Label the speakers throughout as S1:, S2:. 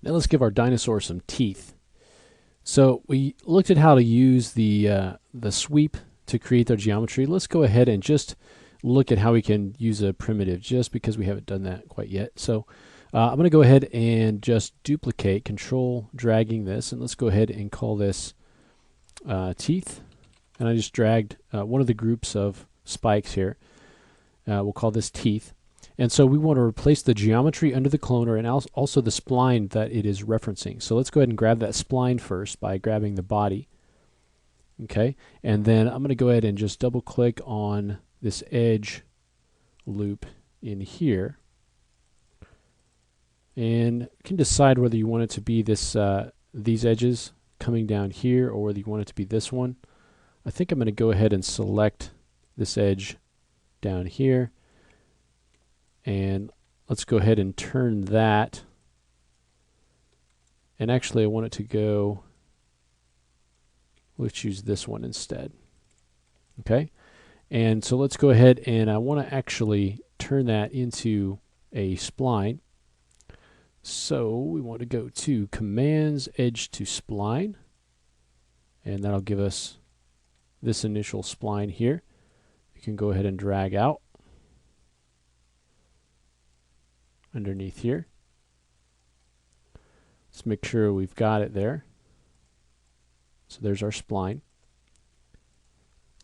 S1: Now let's give our dinosaur some teeth. So we looked at how to use the sweep to create their geometry. Let's go ahead and just look at how we can use a primitive, just because we haven't done that quite yet. So I'm going to go ahead and just duplicate, control dragging this, and let's go ahead and call this teeth. And I just dragged one of the groups of spikes here. We'll call this teeth. And so we want to replace the geometry under the cloner and also the spline that it is referencing. So let's go ahead and grab that spline first by grabbing the body. Okay, and then I'm going to go ahead and just double click on this edge loop in here. And you can decide whether you want it to be this these edges coming down here or whether you want it to be this one. I think I'm going to go ahead and select this edge down here. And let's go ahead and turn that. And actually I want it to go, let's choose this one instead. Okay, and so let's go ahead and I want to actually turn that into a spline. So we want to go to Commands, Edge to Spline, and that'll give us this initial spline here. You can go ahead and drag out underneath here. Let's make sure we've got it there. So there's our spline.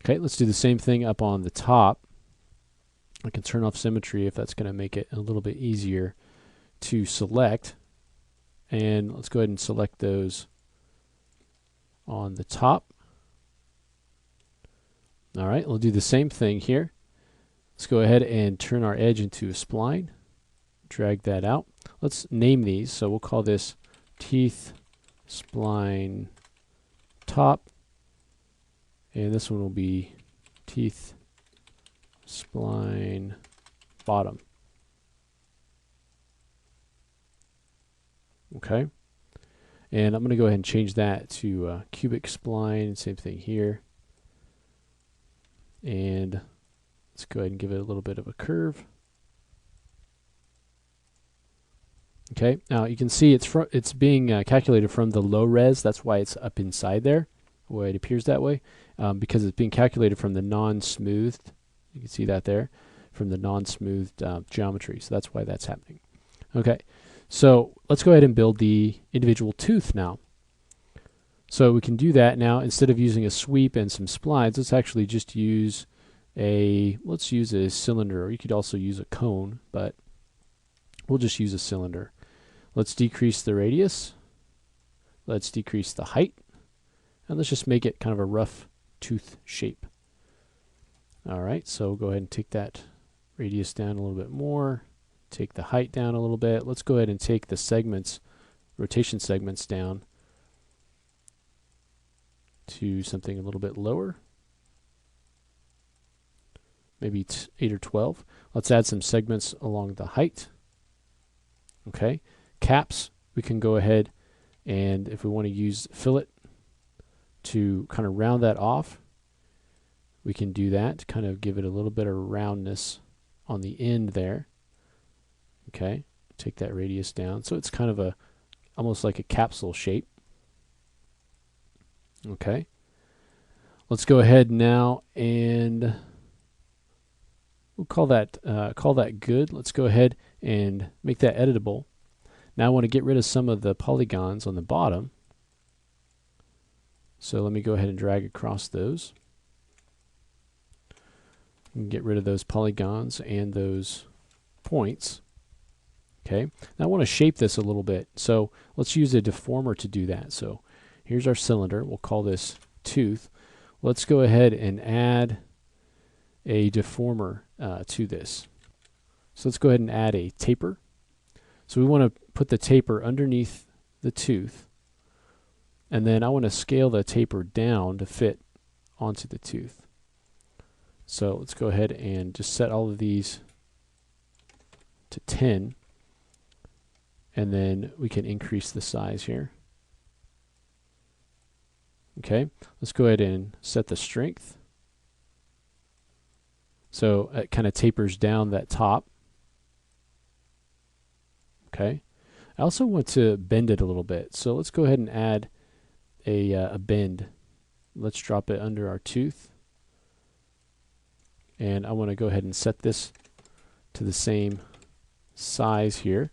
S1: Okay, let's do the same thing up on the top. I can turn off symmetry if that's going to make it a little bit easier to select. And let's go ahead and select those on the top. All right, we'll do the same thing here. Let's go ahead and turn our edge into a spline. Drag that out. Let's name these. So we'll call this teeth spline top. And this one will be teeth spline bottom. Okay. And I'm going to go ahead and change that to cubic spline. Same thing here. And let's go ahead and give it a little bit of a curve. Okay, now you can see it's being calculated from the low res. That's why it's up inside there, why it appears that way, because it's being calculated from the non-smoothed. You can see that there, from the non-smoothed geometry. So that's why that's happening. Okay, so let's go ahead and build the individual tooth now. So we can do that now. Instead of using a sweep and some splines, let's actually just use let's use a cylinder, or you could also use a cone, but we'll just use a cylinder. Let's decrease the radius. Let's decrease the height. And let's just make it kind of a rough tooth shape. All right, so we'll go ahead and take that radius down a little bit more. Take the height down a little bit. Let's go ahead and take the segments, rotation segments down to something a little bit lower. Maybe 8 or 12. Let's add some segments along the height. Okay, caps, we can go ahead and if we want to use fillet to kind of round that off, we can do that to kind of give it a little bit of roundness on the end there. Okay, take that radius down. So it's kind of almost like a capsule shape. Okay, let's go ahead now and we'll call that good. Let's go ahead and make that editable. Now I want to get rid of some of the polygons on the bottom. So let me go ahead and drag across those. And get rid of those polygons and those points. Okay. Now I want to shape this a little bit. So let's use a deformer to do that. So here's our cylinder. We'll call this tooth. Let's go ahead and add a deformer to this. So let's go ahead and add a taper. So we want to put the taper underneath the tooth, and then I want to scale the taper down to fit onto the tooth. So let's go ahead and just set all of these to 10, and then we can increase the size here. Okay, let's go ahead and set the strength. So it kind of tapers down that top. Okay, I also want to bend it a little bit. So let's go ahead and add a bend. Let's drop it under our tooth. And I want to go ahead and set this to the same size here.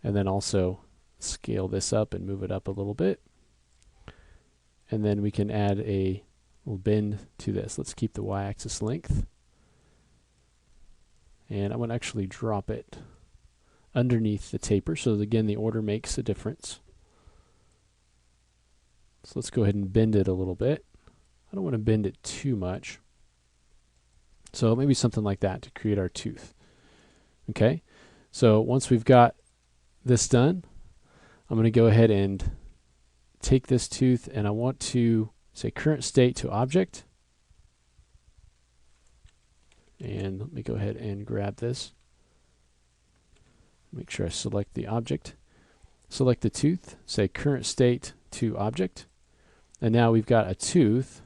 S1: And then also scale this up and move it up a little bit. And then we can add a little bend to this. Let's keep the y-axis length. And I want to actually drop it underneath the taper. So again, the order makes a difference. So let's go ahead and bend it a little bit. I don't want to bend it too much. So maybe something like that to create our tooth. Okay, so once we've got this done, I'm going to go ahead and take this tooth and I want to say current state to object. And let me go ahead and grab this. Make sure I select the object. Select the tooth, say current state to object. And now we've got a tooth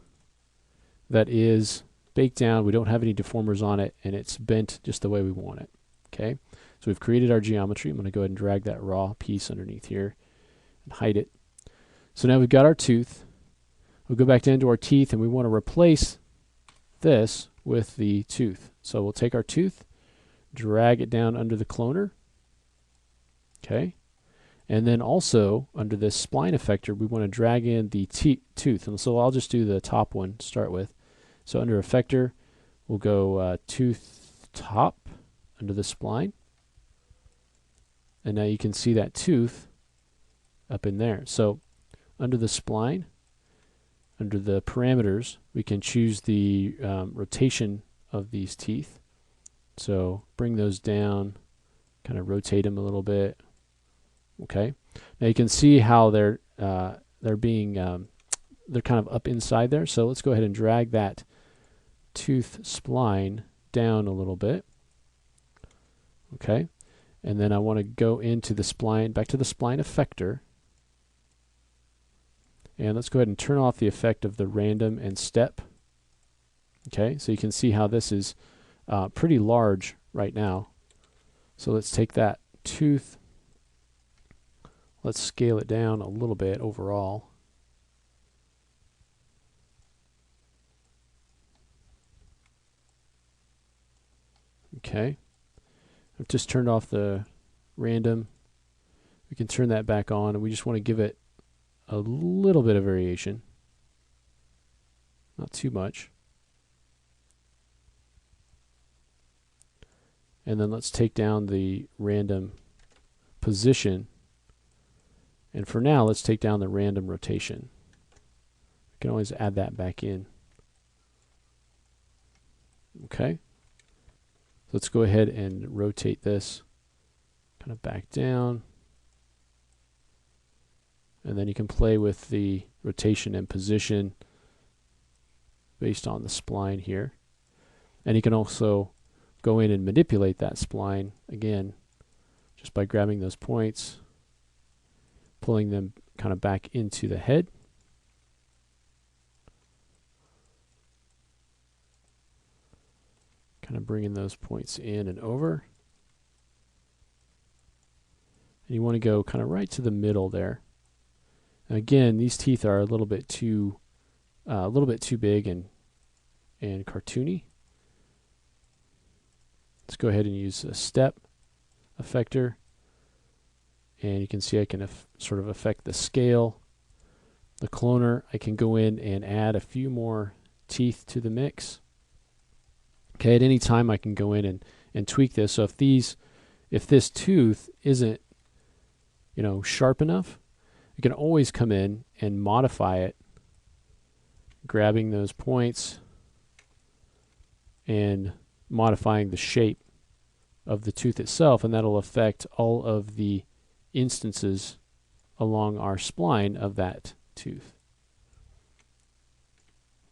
S1: that is baked down. We don't have any deformers on it, and it's bent just the way we want it. Okay, so we've created our geometry. I'm going to go ahead and drag that raw piece underneath here and hide it. So now we've got our tooth. We'll go back down to our teeth, and we want to replace this with the tooth. So we'll take our tooth, drag it down under the cloner. Okay, and then also under this spline effector, we want to drag in the tooth. And so I'll just do the top one to start with. So under effector, we'll go tooth top under the spline. And now you can see that tooth up in there. So under the spline, under the parameters, we can choose the rotation of these teeth. So bring those down, kind of rotate them a little bit. Okay. Now you can see how they're being they're kind of up inside there. So let's go ahead and drag that tooth spline down a little bit. Okay. And then I want to go into the spline, back to the spline effector. And let's go ahead and turn off the effect of the random and step. Okay, so you can see how this is pretty large right now. So let's take that tooth, let's scale it down a little bit overall. Okay, I've just turned off the random. We can turn that back on, and we just want to give it a little bit of variation, not too much. And then let's take down the random position, and for now let's take down the random rotation. We can always add that back in. Okay, let's go ahead and rotate this kind of back down. And then you can play with the rotation and position based on the spline here. And you can also go in and manipulate that spline again just by grabbing those points, pulling them kind of back into the head. Kind of bringing those points in and over. And you want to go kind of right to the middle there. Again, these teeth are a little bit too big and cartoony. Let's go ahead and use a step effector, and you can see I can sort of affect the scale. The cloner, I can go in and add a few more teeth to the mix. Okay, at any time I can go in and tweak this. So if this tooth isn't, sharp enough, you can always come in and modify it, grabbing those points and modifying the shape of the tooth itself, and that'll affect all of the instances along our spline of that tooth.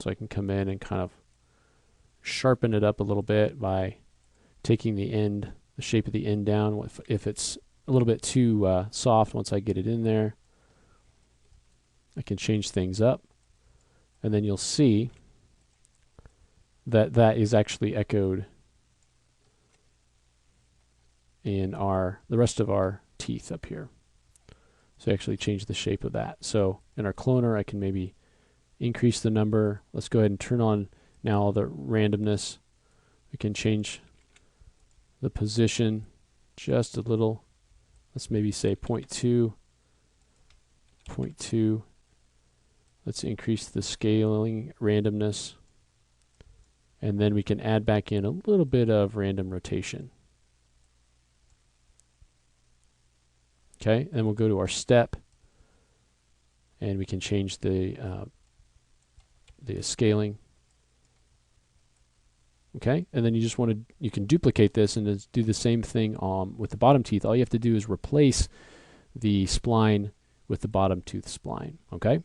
S1: So I can come in and kind of sharpen it up a little bit by taking the shape of the end down. If it's a little bit too soft, once I get it in there, I can change things up, and then you'll see that that is actually echoed in the rest of our teeth up here. So actually change the shape of that. So in our cloner, I can maybe increase the number. Let's go ahead and turn on now all the randomness. We can change the position just a little. Let's maybe say 0.2, 0.2. Let's increase the scaling randomness. And then we can add back in a little bit of random rotation. Okay, and we'll go to our step, and we can change the scaling. Okay, and then you can duplicate this and do the same thing with the bottom teeth. All you have to do is replace the spline with the bottom tooth spline. Okay,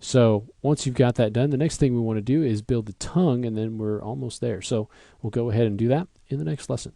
S1: so once you've got that done, the next thing we want to do is build the tongue, and then we're almost there. So we'll go ahead and do that in the next lesson.